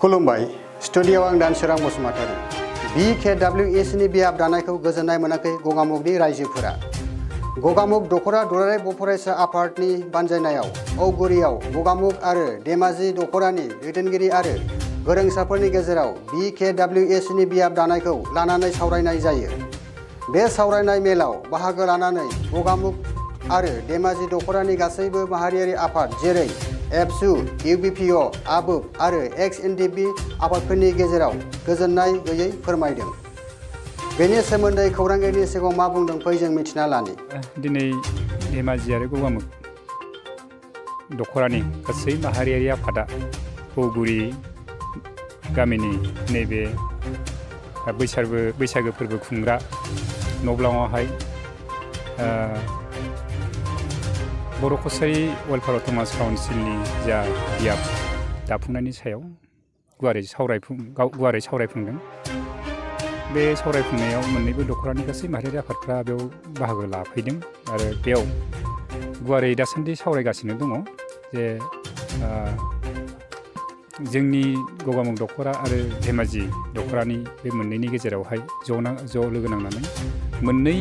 खुलुमबाय स्टुडिय'आव आं दानसोरां बसुमतारी BKWS नि बियाब दानायखौ गोजोननाय मोनाखै गगामुगनि रायजोफोरा गगामुग दखरा दुलाराय फरायसा आफादनि बानजायनायाव औगुरियाव गगामुग आरो धेमाजि दखरानि दैदेनगिरि आरो गोरोंसाफोरनि गेजेराव BKWS नि बियाब दानायखौ लानानै सावरायनाय जायो। बे सावरायनाय मेलाव बाहागो लानानै गगामुग आरो धेमाजि दखरानि गासैबो माहारियारि आफाद जेरै एबसु, UBPO, आबुब आरो XNDP आफादफोरनि गेजेराव गोजोननाय गैयै फोरमायदों। बेनि सोमोन्दै खौरांगिरिनि सिगाङाव मा बुंदों फै जों मिथिना लानि। दिनै धेमाजि आरो गगामुग दखरानि गासै माहारियारि आफादा औगुरि गामिनि नैबे बैसागो फोरबो खुंग्रा नब्लाङावहाय बर' कसारी वेलफेयार अट'नमास काउन्सिलनि जा बियाब दाफुंनायनि सायाव गुवारै सावरायफुंदों। बे सावरायफुंनायाव मोन्नैबो दखरानि गासै माहारियारि आफादफ्रा बेयाव बाहागो लाफैदों आरो बेयाव गुवारै दासान्दि सावरायगासिनो दङ जे जोंनि गगामुग दखरा आरो धेमाजि दखरानि बे मोननैनि गेजेरावहाय ज' लोगो नांनानै मोननै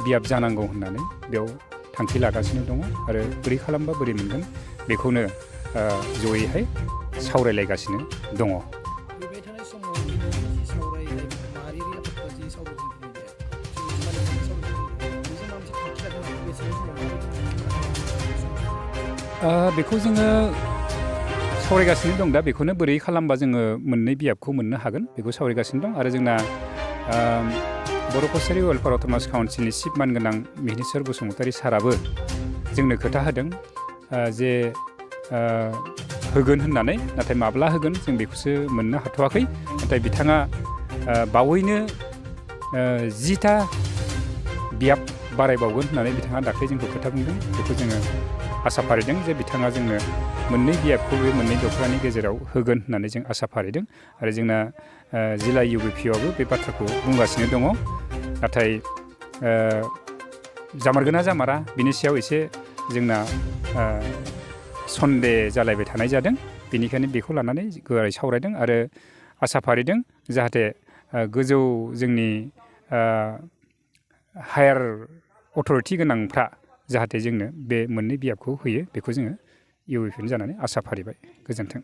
बियाब जानांगौ होननानै बेयाव थांखि लागासिनो दङ आरो बोरै खालामबा बोरै मोनगोन बेखौनो जयैहाय सावरायलायगासिनो दङ। बेखौ जोङो सावरायगासिनो दं दा बेखौनो बोरै खालामबा जोङो मोननै बियाबखौ मोननो हागोन बेखौ सावरायगासिनो दं आरो जोंना बर' कसारी वेलफेयार अट'नमास काउन्सिलनि चिफ मानगोनां मिहिनीश्वर बसुमतारी साराबो जोंनो खोथा होदों जे होगोन होननानै नाथाय माब्ला होगोन जों बेखौसो मोननो हाथ'वाखै नाथाय बिथाङा बावैनो 10टा बियाब बारायबावगोन होननानै बिथाङा दाख्लै जोंखौ खोथा बुंदों। बेखौ जोङो आसा फारिदों जे बिथाङा जोंनो मोननै बियाबखौ बे मोननै दखरानि गेजेराव होगोन होननानै जों आसा फारिदों आरो जोंना जिल्ला UBPआबो बे बाथ्राखौ बुंगासिनो दङ। नाथाय जामारगोन ना जामारा बिनि सायाव एसे जोंना सन्देह जालायबाय थानाय जादों। बेनिखायनो बेखौ लानानै गुवारै सावरायदों आरो आसा फारिदों जाहाथे गोजौ जोंनि हायार अथ'रिटि गोनांफ्रा जाहाथे जोंनो बे मोननै बियाबखौ होयो बेखौ जोङो UBP जानानै आसा फारिबाय। गोजोन्थों।